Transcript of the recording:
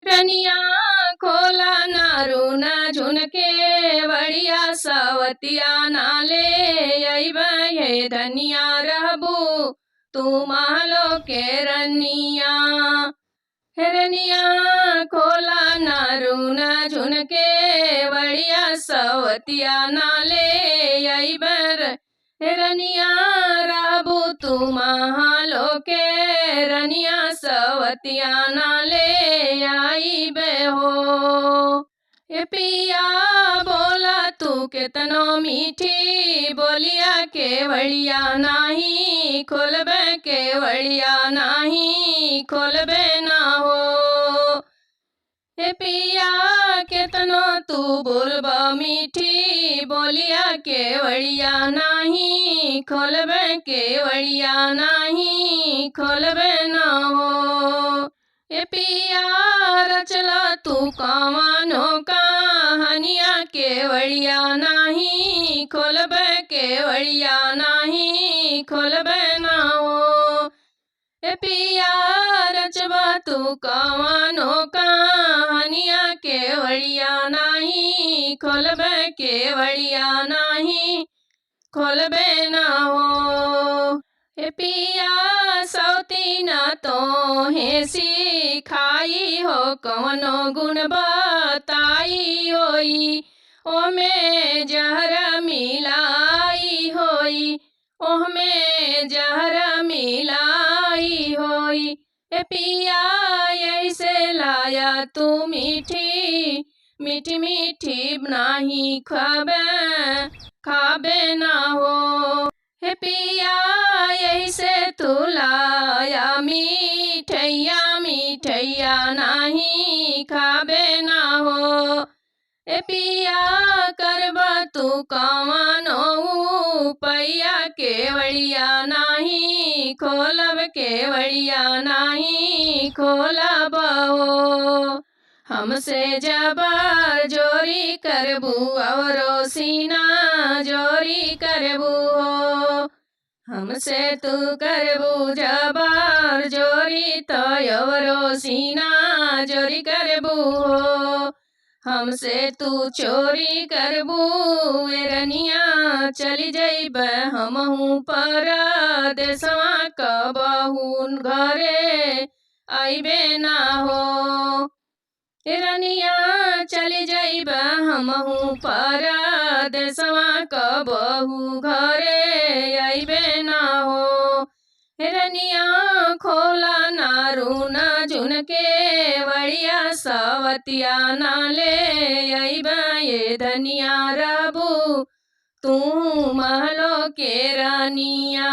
रनिया खोला नारू न झुनके बढ़िया सवतिया नाले अइब हे धनिया रहबू तू महलो के रनिया। रनिया खोला नारू न झुनके बढ़िया सवतिया नाले अइब रनिया रहबू तू महलो के रनिया सवतिया नाले आइब हो। ए पिया बोला तू केतनो मीठी बोलिया केवड़िया नाही खोलबे केवड़िया नाही खोलबे ना हो। ए पिया केतनो तू बोलब मीठी बोलिया केवड़िया नाही खोलबे केवड़िया नाही खोलबे ना हो। ए पिया रचला तू कमानो कहानिया केवड़िया नाही खोलबे केवड़िया नाही खोलबे ना हो। ए पिया रचबा तू कमानो कहानिया केवड़िया नाही खोलबे केवड़िया नाही खोलबे ना हो। ए पिया सौती ना तो हे सिखाई हो कवनो गुण बताई होई ओमे जहर मिलाई होई ओहमे जहर मिलाई होई। ए पिया ऐसे लाया तू मीठी मीठी मीठी नाही खाबे ना हो। हे पिया ऐसे तू लाया मिठैया मिठैया नाही खाबे ना हो। ए पिया करबा तू कमानो पैया केवड़िया नाही खोलब केवड़िया नाही खोलब हो। हमसे जबर जोरी करबू औरो सीना जोरी करबू हो। हमसे तू करबू जबर जोरी तो औरो सीना जोरी करबू हो। हमसे तू चोरी करबू ए रनिया चली जइब हमहू परदेसवा कबहू घरे आइबे ना हो। ए रनिया चली जइब हमहू परदेसवा कबहू घरे आइबे ना हो। ए रनिया खोला नारू न झुनके बढ़िया सवतिया नाले अइब ये धनिया रहबू तू महलो के रानिया।